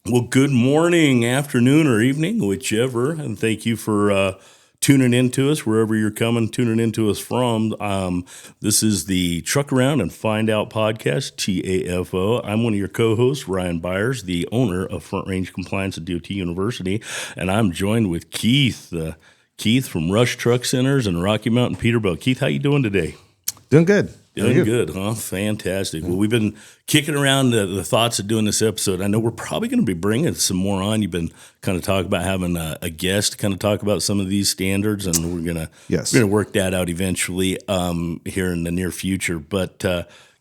Well, good morning, afternoon, or evening, whichever. And thank you for tuning in to us wherever you're tuning into us from. This is the Truck Around and Find Out podcast, TAFO. I'm one of your co-hosts, Ryan Byers, the owner of Front Range Compliance at DOT University. And I'm joined with Keith, Keith from Rush Truck Centers in Rocky Mount, Peterbilt. Keith, how you doing today? Doing good. Doing good, huh? Fantastic. Well, we've been kicking around the thoughts of doing this episode. I know we're probably going to be bringing some more on. You've been kind of talking about having a guest kind of talk about some of these standards, and we're gonna work that out eventually here in the near future. But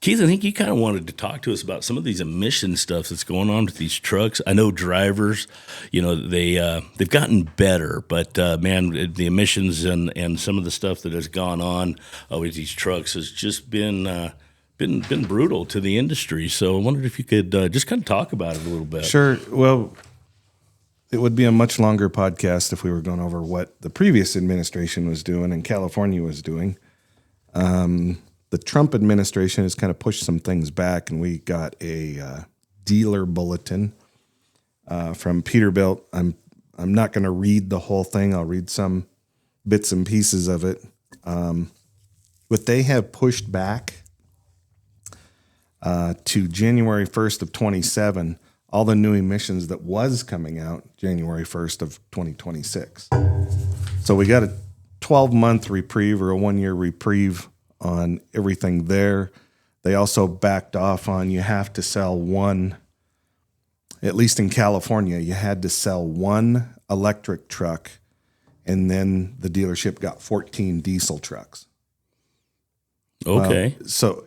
Keith, I think you kind of wanted to talk to us about some of these emission stuff that's going on with these trucks. I know drivers, they've gotten better, but man, the emissions and some of the stuff that has gone on with these trucks has just been brutal to the industry. So I wondered if you could just kind of talk about it a little bit. Sure. Well, it would be a much longer podcast if we were going over what the previous administration was doing and California was doing. The Trump administration has kind of pushed some things back, and we got a dealer bulletin from Peterbilt. I'm not going to read the whole thing. I'll read some bits and pieces of it. But they have pushed back to January 1st of 27, all the new emissions that was coming out January 1st of 2026. So we got a 12-month reprieve or a 1-year reprieve on everything there. They also backed off on you have to sell one, at least in California, you had to sell one electric truck, and then the dealership got 14 diesel trucks. Okay. So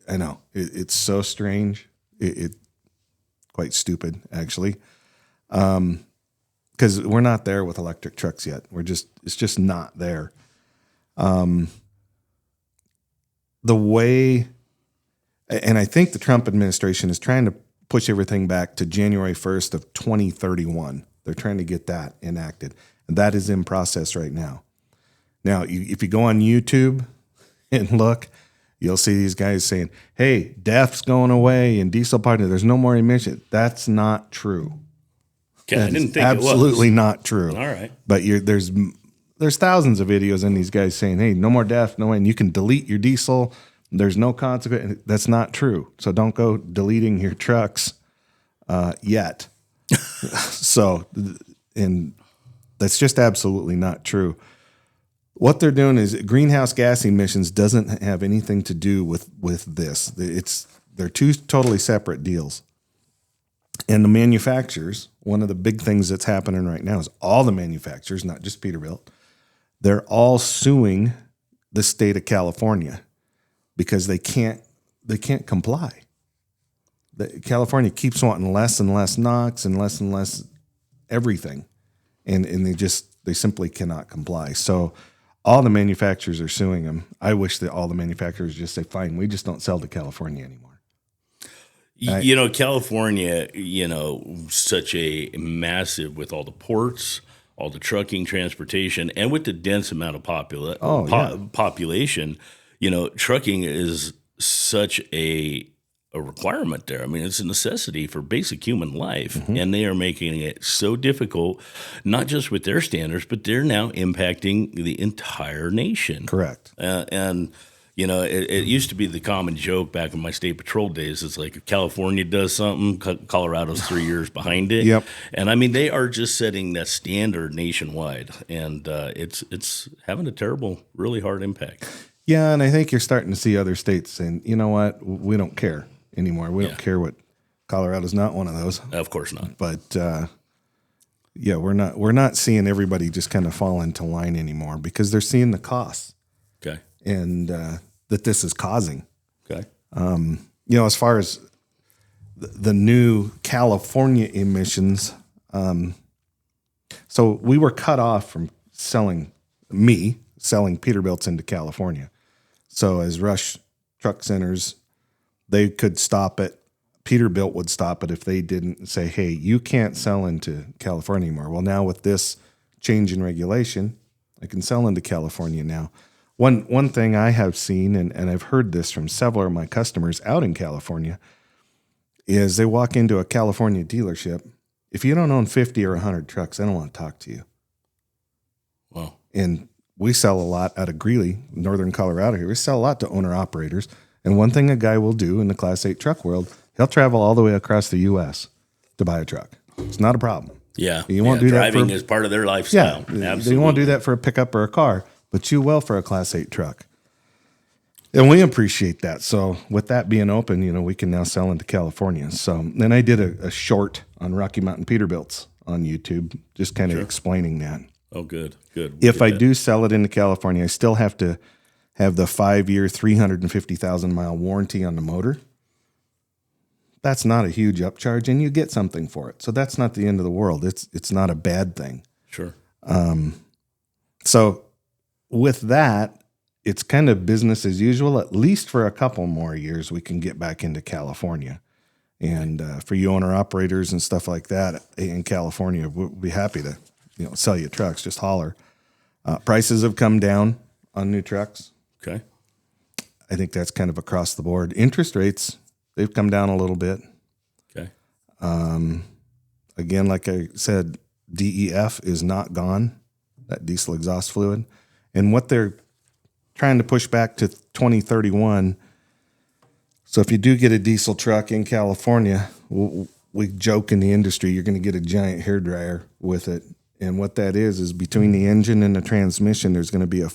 I know it's so strange. It quite stupid, actually, because we're not there with electric trucks yet. It's just not there. The way, and I think the Trump administration is trying to push everything back to January 1st of 2031. They're trying to get that enacted, and that is in process right now. Now, if you go on YouTube and look, you'll see these guys saying, hey, DEF's going away and diesel partner, there's no more emission. That's not true. Okay, I didn't think absolutely not true. All right. But there's thousands of videos in these guys saying, hey, no more DEF, no way, and you can delete your diesel. There's no consequence. That's not true. So don't go deleting your trucks yet. And that's just absolutely not true. What they're doing is greenhouse gas emissions doesn't have anything to do with this. They're two totally separate deals. And the manufacturers, one of the big things that's happening right now is all the manufacturers, not just Peterbilt, they're all suing the state of California because they can't comply. California keeps wanting less and less NOx and less everything, and they simply cannot comply. So all the manufacturers are suing them. I wish that all the manufacturers just say, fine, we just don't sell to California anymore. California, such a massive with all the ports, all the trucking, transportation, and with the dense amount of population, trucking is such a requirement there. I mean, it's a necessity for basic human life, and they are making it so difficult, not just with their standards, but they're now impacting the entire nation. Correct. It used to be the common joke back in my state patrol days. It's like if California does something, Colorado's 3 years behind it. Yep. And I mean, they are just setting that standard nationwide, and it's having a terrible, really hard impact. Yeah, and I think you're starting to see other states saying, you know what, we don't care anymore. We don't care what Colorado's not one of those. Of course not. But we're not seeing everybody just kind of fall into line anymore because they're seeing the costs. Okay. And that this is causing. Okay. As far as the new California emissions, so we were cut off from selling Peterbilts into California. So as Rush Truck Centers, they could stop it. Peterbilt would stop it if they didn't say, hey, you can't sell into California anymore. Well, now with this change in regulation, I can sell into California now. One thing I have seen, and I've heard this from several of my customers out in California, is they walk into a California dealership if you don't own 50 or 100 trucks, I don't want to talk to you. Wow. And we sell a lot out of Greeley, northern Colorado here. We sell a lot to owner-operators. And one thing a guy will do in the Class 8 truck world, he'll travel all the way across the U.S. to buy a truck. It's not a problem. Yeah. You won't do that driving is part of their lifestyle. Yeah, Absolutely. you won't do that for a pickup or a car, but you will for a Class 8 truck. And we appreciate that. So with that being open, we can now sell into California. So then I did a short on Rocky Mountain Peterbilts on YouTube, just kind of explaining that. Oh, good. If I do sell it into California, I still have to have the 5-year, 350,000-mile warranty on the motor. That's not a huge upcharge, and you get something for it. So that's not the end of the world. It's not a bad thing. Sure. So with that, it's kind of business as usual. At least for a couple more years, we can get back into California. And for you owner-operators and stuff like that in California, we'll be happy to sell you trucks. Just holler. Prices have come down on new trucks. Okay. I think that's kind of across the board. Interest rates, they've come down a little bit. Okay. Again, like I said, DEF is not gone, that diesel exhaust fluid. And what they're trying to push back to 2031. So if you do get a diesel truck in California, we joke in the industry, you're going to get a giant hairdryer with it. And what that is between the engine and the transmission, there's going to be a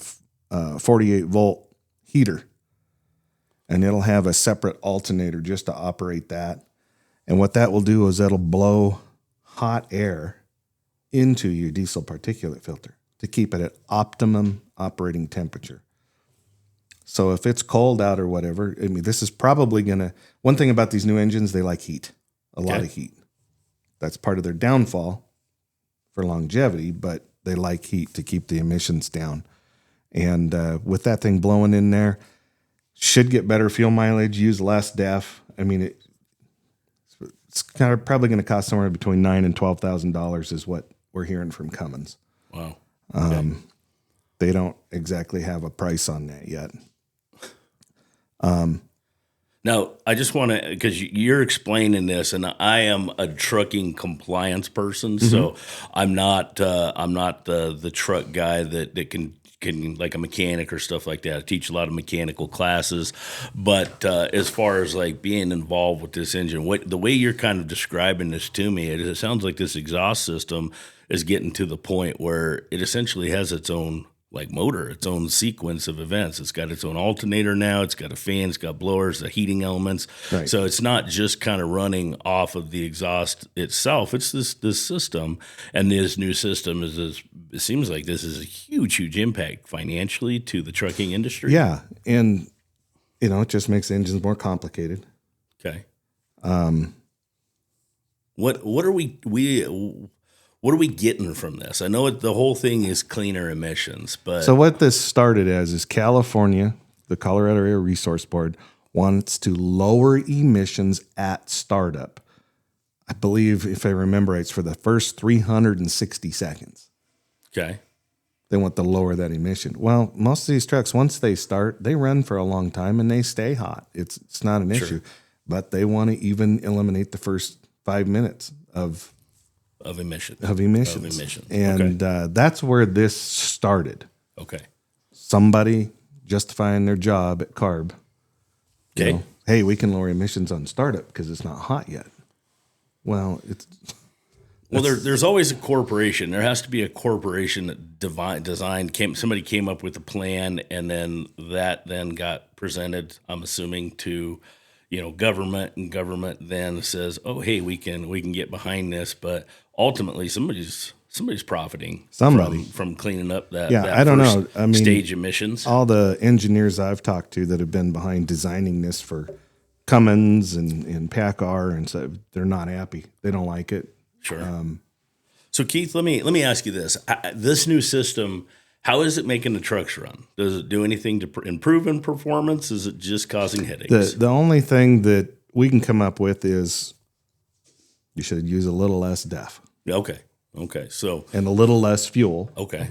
48-volt heater. And it'll have a separate alternator just to operate that. And what that will do is that'll blow hot air into your diesel particulate filter to keep it at optimum operating temperature. So if it's cold out or whatever, this is probably one thing about these new engines, they like heat, a lot of heat. That's part of their downfall for longevity, but they like heat to keep the emissions down. And with that thing blowing in there, should get better fuel mileage, use less DEF. It's kind of probably going to cost somewhere between $9,000 and $12,000 is what we're hearing from Cummins. Wow. They don't exactly have a price on that yet. Now, I just want to, because you're explaining this, and I am a trucking compliance person, so I'm not the truck guy that can like a mechanic or stuff like that. I teach a lot of mechanical classes, but as far as like being involved with this engine, the way you're kind of describing this to me, it sounds like this exhaust system is getting to the point where it essentially has its own like motor, its own sequence of events. It's got its own alternator now. It's got a fan. It's got blowers, the heating elements. Right. So it's not just kind of running off of the exhaust itself. It's this system, and this new system it seems like this is a huge impact financially to the trucking industry. Yeah, and it just makes engines more complicated. Okay. What are we getting from this? I know the whole thing is cleaner emissions, but so what this started as is California, the Colorado Area Resource Board wants to lower emissions at startup. I believe, if I remember right, it's for the first 360 seconds. Okay. They want to lower that emission. Well, most of these trucks, once they start, they run for a long time and they stay hot. It's not an issue, but they want to even eliminate the first 5 minutes of emissions. And that's where this started. Okay. Somebody justifying their job at CARB. Okay. Hey, we can lower emissions on startup because it's not hot yet. Well, there's always a corporation. There has to be a corporation that somebody came up with a plan, and then that got presented, I'm assuming, to government, and government then says, "Oh, hey, we can get behind this," but ultimately somebody's profiting from cleaning up that I don't know. Stage emissions. All the engineers I've talked to that have been behind designing this for Cummins and PACCAR, and so they're not happy. They don't like it. Sure. So Keith, let me ask you this: this new system, how is it making the trucks run? Does it do anything to improve in performance? Is it just causing headaches? The only thing that we can come up with is you should use a little less DEF. Okay. So and a little less fuel. Okay.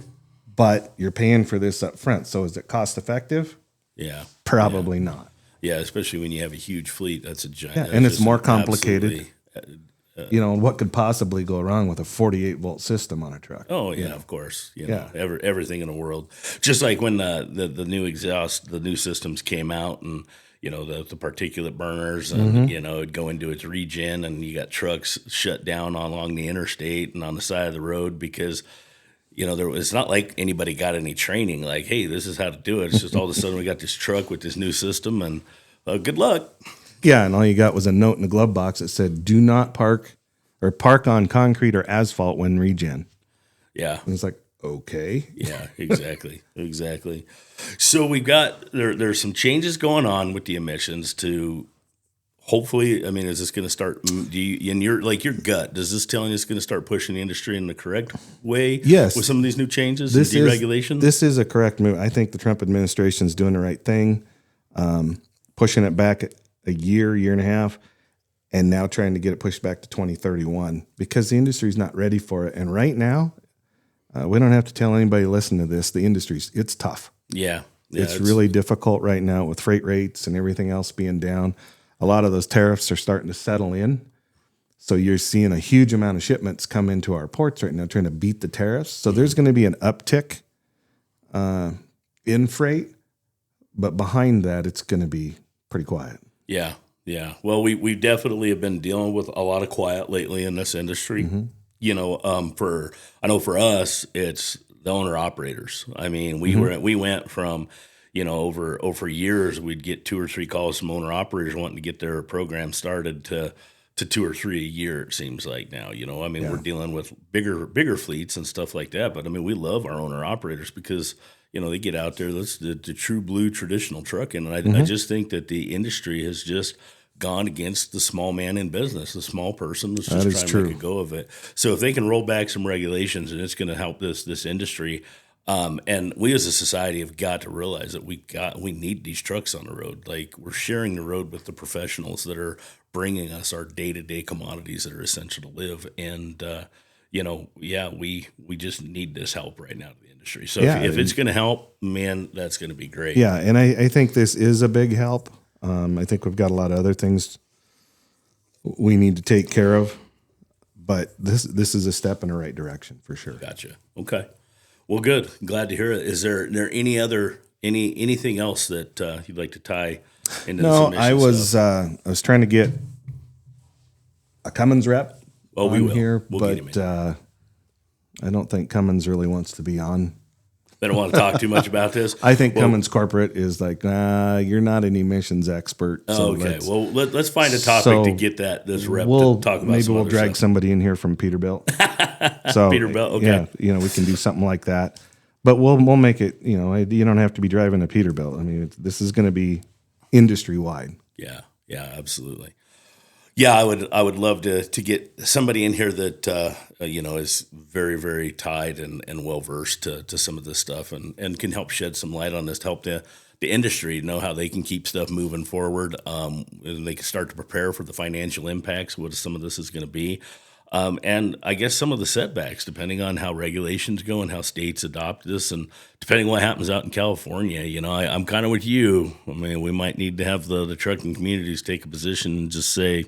But you're paying for this up front. So is it cost effective? Yeah. Probably not. Yeah, especially when you have a huge fleet. That's a giant. Yeah, and it's more complicated. what could possibly go wrong with a 48-volt system on a truck? Oh yeah, of course. Everything in the world. Just like when the new exhaust, the new systems came out, and the particulate burners, and it'd go into its regen, and you got trucks shut down along the interstate and on the side of the road because it's not like anybody got any training. Like, hey, this is how to do it. It's just all of a sudden we got this truck with this new system, and good luck. Yeah, and all you got was a note in the glove box that said, "Do not park on concrete or asphalt when regen." Yeah, and it's like, okay. Yeah, exactly, exactly. So we've got there's some changes going on with the emissions to hopefully. I mean, is this going to start? Do you, in your gut, does this telling you it's going to start pushing the industry in the correct way? Yes, with some of these new changes and deregulation. This is a correct move. I think the Trump administration is doing the right thing, pushing it back a year and a half, and now trying to get it pushed back to 2031 because the industry's not ready for it. And right now, we don't have to tell anybody listening to this. The it's tough. Yeah, it's really difficult right now with freight rates and everything else being down. A lot of those tariffs are starting to settle in. So you're seeing a huge amount of shipments come into our ports right now trying to beat the tariffs. So there's going to be an uptick in freight, but behind that, it's going to be pretty quiet. Yeah, yeah. Well, we definitely have been dealing with a lot of quiet lately in this industry. Mm-hmm. I know for us, it's the owner operators. I mean, we went from, over years, we'd get 2 or 3 calls from owner operators wanting to get their program started to 2 or 3 a year. It seems like now, I mean, we're dealing with bigger fleets and stuff like that. But I mean, we love our owner operators because they get out there. That's the true blue traditional trucking. And I just think that the industry has just gone against the small man in business, the small person that's just trying to make a go of it. So if they can roll back some regulations, and it's going to help this industry. And we as a society have got to realize that we need these trucks on the road. Like, we're sharing the road with the professionals that are bringing us our day-to-day commodities that are essential to live. And, we just need this help right now to the industry. So if it's going to help, man, that's going to be great. Yeah, and I think this is a big help. I think we've got a lot of other things we need to take care of, but this is a step in the right direction for sure. Gotcha. Okay. Well, good. Glad to hear it. Is there anything else that you'd like to tie into this emission I was trying to get a Cummins rep here, but I don't think Cummins really wants to be on. They don't want to talk too much about this. I think Cummins Corporate is like, you're not an emissions expert. So okay. Let's find a topic to get this rep to talk about. Maybe we'll drag somebody in here from Peterbilt. So Peterbilt, okay. Yeah, we can do something like that. But we'll make it. You don't have to be driving a Peterbilt. I mean, this is going to be industry wide. Yeah, absolutely. Yeah, I would love to get somebody in here that is very, very tied and well versed to some of this stuff and can help shed some light on this, to help the industry know how they can keep stuff moving forward. And they can start to prepare for the financial impacts, what some of this is going to be. And I guess some of the setbacks, depending on how regulations go and how states adopt this, and depending on what happens out in California, I'm kind of with you. I mean, we might need to have the trucking communities take a position and just say,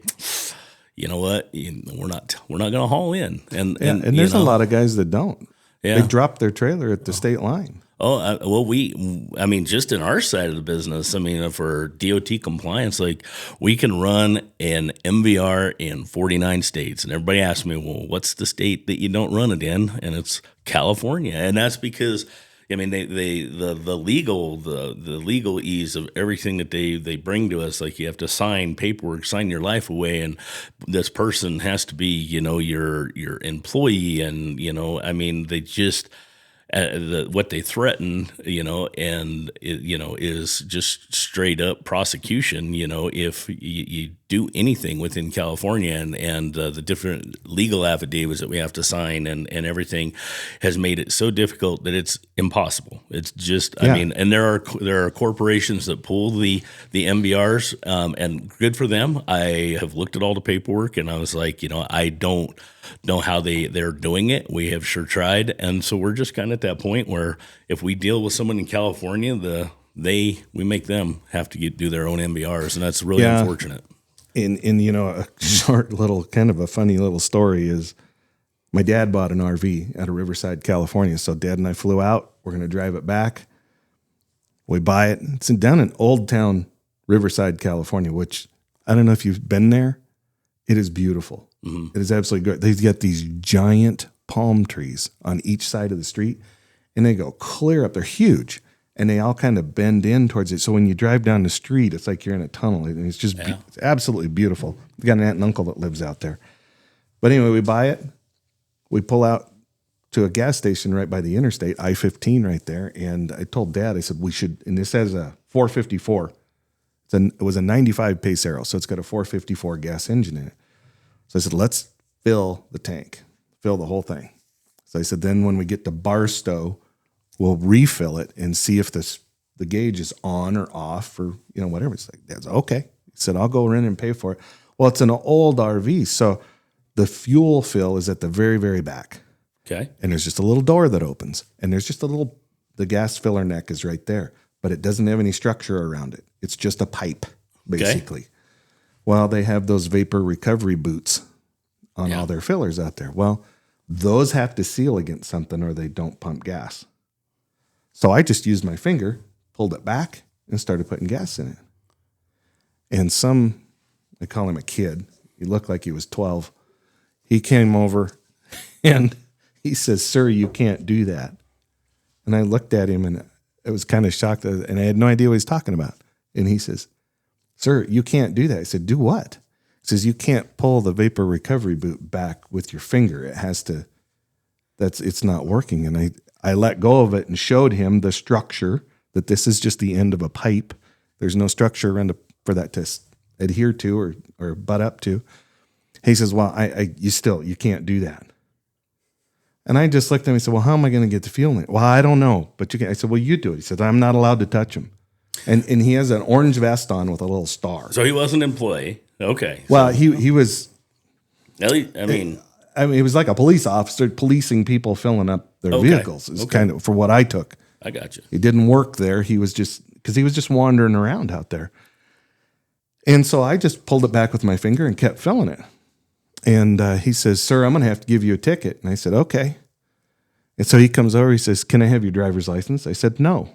you know what, we're not going to haul in. And there's a lot of guys that don't. Yeah. They drop their trailer at the state line. Just in our side of the business, for DOT compliance, like, we can run an MVR in 49 states. And everybody asks me, well, what's the state that you don't run it in? And it's California. And that's because, the legal ease of everything that they bring to us, like, you have to sign paperwork, sign your life away, and this person has to be, your employee. And, they just... what they threaten, is just straight up prosecution, if you do anything within California, and the different legal affidavits that we have to sign and everything has made it so difficult that it's impossible. It's just, and there are corporations that pull the MBRs, and good for them. I have looked at all the paperwork, and I was like, I don't know how they're doing it. We have sure tried. And so we're just kind of at that point where if we deal with someone in California, we make them have to do their own MBRs, and that's really unfortunate. in a short little kind of a funny little story is my dad bought an RV out of Riverside, California. So Dad and I flew out. We're going to drive it back. We buy it. It's down in Old Town, Riverside, California, which I don't know if you've been there. It is beautiful. It is absolutely good. They've got these giant palm trees on each side of the street, and they go clear up. They're huge, and they all kind of bend in towards it. So when you drive down the street, it's like you're in a tunnel. And it's just it's absolutely beautiful. We've got an aunt and uncle that lives out there. But anyway, we buy it. We pull out to a gas station right by the interstate, I-15 right there. And I told Dad, I said, we should, and this has a 454. It was a 95 Pace Aero, so it's got a 454 gas engine in it. So I said, let's fill the tank, fill the whole thing. So I said, then when we get to Barstow, we'll refill it and see if the gauge is on or off or, whatever. It's like, Dad's okay. He said, I'll go in and pay for it. Well, it's an old RV, so the fuel fill is at the very, very back. Okay. And there's just a little door that opens, and there's just the gas filler neck is right there, but it doesn't have any structure around it. It's just a pipe, basically. Okay. Well, they have those vapor recovery boots on all their fillers out there. Well, those have to seal against something or they don't pump gas. So I just used my finger, pulled it back, and started putting gas in it. And I call him a kid. He looked like he was 12. He came over and he says, "Sir, you can't do that." And I looked at him and I was kind of shocked and I had no idea what he was talking about. And he says, "Sir, you can't do that." I said, "Do what?" He says, "You can't pull the vapor recovery boot back with your finger. It has to, it's not working." And I let go of it and showed him the structure, that this is just the end of a pipe. There's no structure around for that to adhere to or butt up to. He says, "Well, you can't do that." And I just looked at him and said, "Well, how am I going to get the fuel in it?" "Well, I don't know, but you can." I said, "Well, you do it." He said, "I'm not allowed to touch him." And he has an orange vest on with a little star. So he wasn't an employee. Okay. Well, he was. I mean, he was like a police officer policing people filling up their vehicles. It's kind of for what I took. I got you. He didn't work there. He was just wandering around out there. And so I just pulled it back with my finger and kept filling it. And he says, "Sir, I'm going to have to give you a ticket." And I said, "Okay." And so he comes over. He says, "Can I have your driver's license?" I said, "No."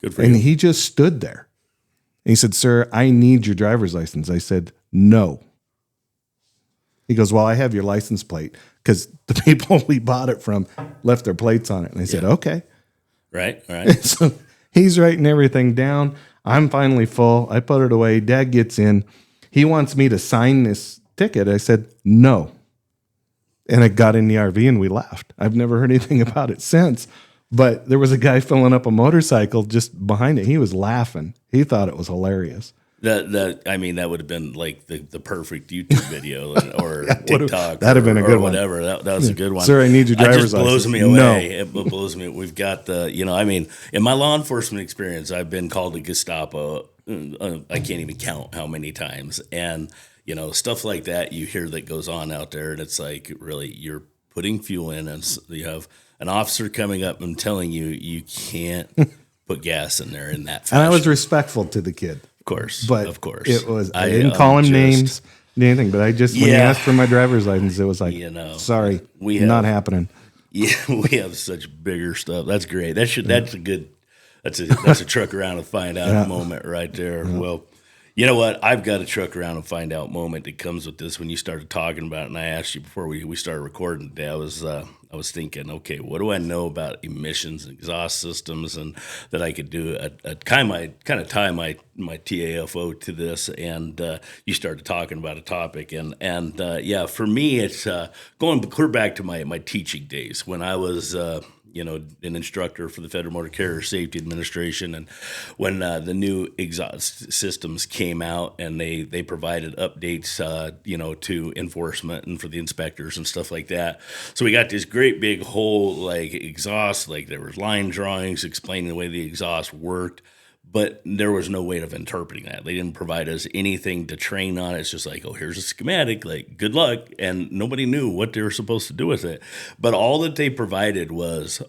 Good for you. And you. he just stood there. And he said, "Sir, I need your driver's license." I said, "No." He goes, "Well, I have your license plate," because the people we bought it from left their plates on it. And I said, "Okay." Right. So he's writing everything down. I'm finally full. I put it away. Dad gets in. He wants me to sign this ticket. I said, "No." And I got in the RV and we left. I've never heard anything about it since. But there was a guy filling up a motorcycle just behind it. He was laughing. He thought it was hilarious. That would have been like the perfect YouTube video or TikTok. That'd have been a good one. Whatever. That was a good one. "Sir, I need your driver's license." It just blows me away. It blows me. We've got in my law enforcement experience, I've been called to Gestapo. I can't even count how many times. And, stuff like that you hear that goes on out there. And it's like, really, you're putting fuel in and you have an officer coming up and telling you can't put gas in there in that fashion. And I was respectful to the kid. Of course. It was, I didn't call him names, anything, but when he asked for my driver's license, it was like, sorry, not happening. Yeah, we have such bigger stuff. That's great. That's a truck around and find out moment right there. Yeah. Well, you know what? I've got a truck around and find out moment that comes with this. When you started talking about it, and I asked you before we started recording today, I was thinking, okay, what do I know about emissions and exhaust systems, and that I could do kind of tie my TAFO to this. And you started talking about a topic, and for me, it's going clear back to my teaching days when I was an instructor for the Federal Motor Carrier Safety Administration. And when the new exhaust systems came out and they provided updates, to enforcement and for the inspectors and stuff like that. So we got this great big whole exhaust, there was line drawings explaining the way the exhaust worked, but there was no way of interpreting that. They didn't provide us anything to train on. It's just like, oh, here's a schematic, good luck. And nobody knew what they were supposed to do with it. But all that they provided was,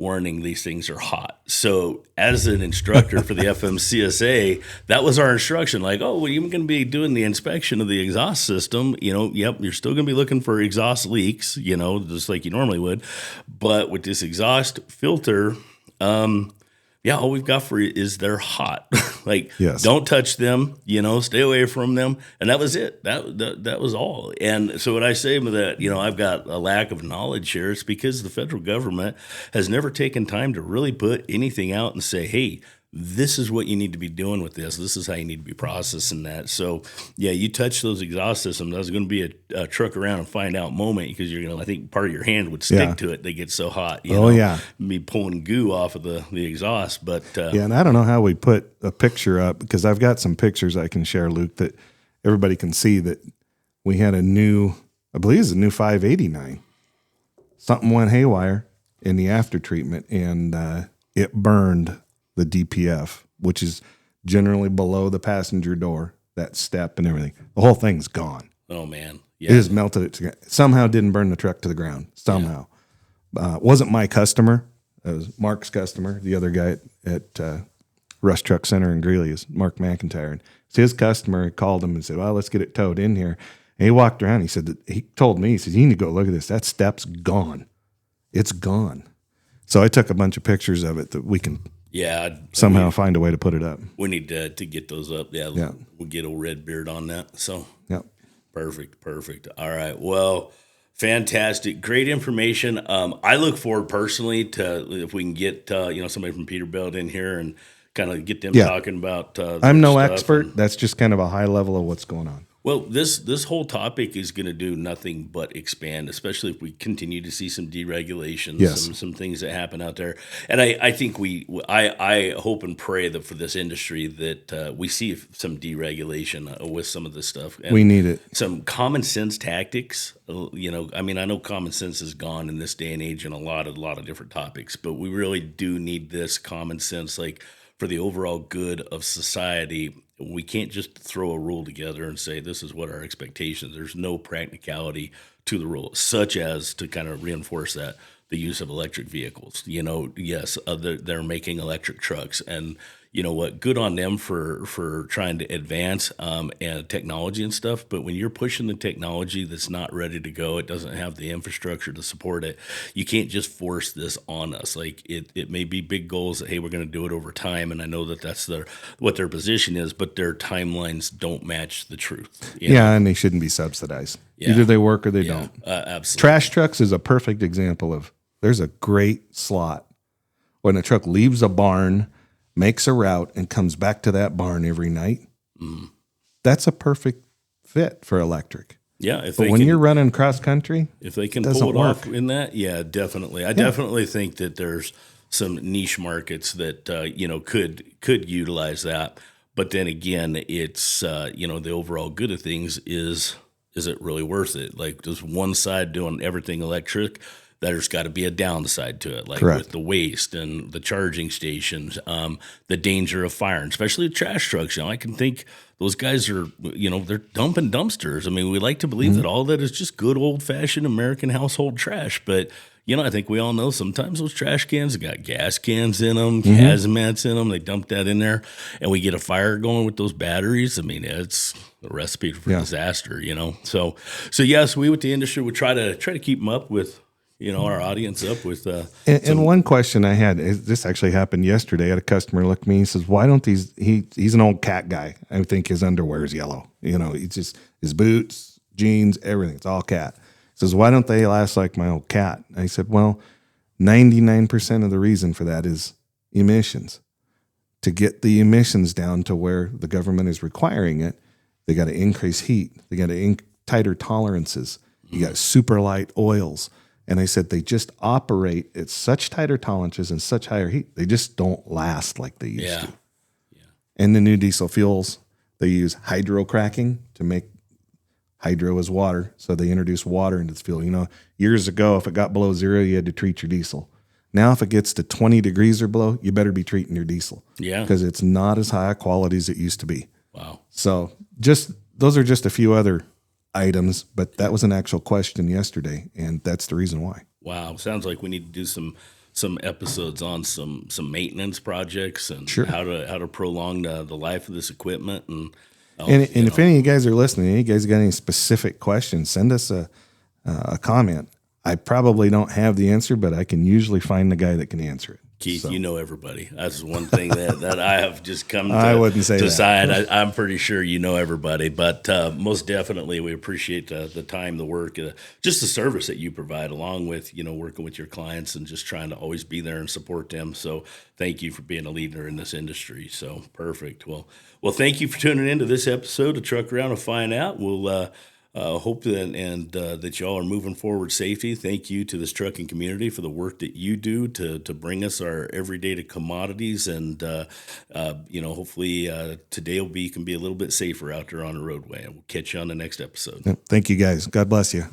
warning these things are hot. So as an instructor for the FMCSA, that was our instruction. Like, oh, well, you're going to be doing the inspection of the exhaust system. Yep, you're still going to be looking for exhaust leaks, just like you normally would. But with this exhaust filter, all we've got for you is they're hot. Like, yes. Don't touch them, stay away from them. And that was it. That was all. And so when I say that, I've got a lack of knowledge here, it's because the federal government has never taken time to really put anything out and say, hey, this is what you need to be doing with this. This is how you need to be processing that. So, yeah, you touch those exhaust systems. That's going to be a truck around and find out moment because you're going to, I think part of your hand would stick to it. They get so hot. Be pulling goo off of the exhaust. But and I don't know how we put a picture up because I've got some pictures I can share, Luke, that everybody can see that we had a new 589. Something went haywire in the after treatment and it burned the DPF, which is generally below the passenger door, that step and everything. The whole thing's gone. Oh, man. Yeah. It has melted it together. Somehow didn't burn the truck to the ground. Somehow. Wasn't my customer. It was Mark's customer. The other guy at Rush Truck Center in Greeley is Mark McIntyre. And it's his customer. He called him and said, well, let's get it towed in here. And he walked around. He said that he told me, he said, you need to go look at this. That step's gone. It's gone. So I took a bunch of pictures of it that we can somehow find a way to put it up. We need to get those up. Yeah. We'll get a red beard on that. So perfect. All right. Well, fantastic. Great information. I look forward personally to if we can get somebody from Peterbilt in here and kind of get them talking about I'm no expert. That's just kind of a high level of what's going on. Well, this whole topic is going to do nothing but expand, especially if we continue to see some deregulations, some things that happen out there. And I think I hope and pray that for this industry that we see some deregulation with some of this stuff. And we need it. Some common sense tactics. I know common sense is gone in this day and age in a lot of different topics, but we really do need this common sense, like for the overall good of society. We can't just throw a rule together and say this is what our expectations. There's no practicality to the rule, such as to kind of reinforce that the use of electric vehicles. Yes, they're making electric trucks, and you know what? Good on them for trying to advance and technology and stuff. But when you're pushing the technology that's not ready to go, it doesn't have the infrastructure to support it. You can't just force this on us. Like it may be big goals that, hey, we're going to do it over time. And I know that that's what their position is, but their timelines don't match the truth. And they shouldn't be subsidized. Yeah. Either they work or they don't. Absolutely. Trash trucks is a perfect example of there's a great slot when a truck leaves a barn, makes a route, and comes back to that barn every night. Mm. That's a perfect fit for electric. Yeah. But when you're running cross country, if they can pull it off in that, definitely. I definitely think that there's some niche markets that, could utilize that. But then again, it's, the overall good of things is it really worth it? Like, does one side doing everything electric? There's got to be a downside to it, like Correct. With the waste and the charging stations, the danger of fire, and especially trash trucks. I can think those guys are, they're dumping dumpsters. I mean, we like to believe that all that is just good old-fashioned American household trash, but I think we all know sometimes those trash cans have got gas cans in them, hazmats in them. They dump that in there, and we get a fire going with those batteries. I mean, it's a recipe for disaster. So yes, we with the industry would try to keep them up with. Our audience up with. And one question I had, this actually happened yesterday. I had a customer look at me. He says, "Why don't these?" He's an old cat guy. I think his underwear is yellow. He's just his boots, jeans, everything. It's all cat. He says, "Why don't they last like my old cat?" I said, "Well, 99% of the reason for that is emissions. To get the emissions down to where the government is requiring it, they got to increase heat. They got to tighter tolerances. You got super light oils." And I said, they just operate at such tighter tolerances and such higher heat. They just don't last like they used to. Yeah. And the new diesel fuels, they use hydrocracking to make hydro as water. So they introduce water into the fuel. Years ago, if it got below zero, you had to treat your diesel. Now, if it gets to 20 degrees or below, you better be treating your diesel. Yeah. Because it's not as high a quality as it used to be. Wow. So those are just a few other items, but that was an actual question yesterday, and that's the reason why. Wow, sounds like we need to do some some episodes on some maintenance projects and Sure. how to prolong the life of this equipment. And if any of you guys are listening, any of you guys got any specific questions, send us a comment. I probably don't have the answer, but I can usually find the guy that can answer it. Keith, you know everybody. That's one thing that I have just come to I wouldn't say decide. I'm pretty sure you know everybody, but most definitely we appreciate the time, the work, just the service that you provide, along with working with your clients and just trying to always be there and support them. So thank you for being a leader in this industry. So perfect. Well, thank you for tuning into this episode of Truck Around and Find Out. We'll hope that y'all are moving forward safety. Thank you to this trucking community for the work that you do to bring us our everyday commodities, and hopefully today can be a little bit safer out there on the roadway. We'll catch you on the next episode. Thank you guys. God bless you.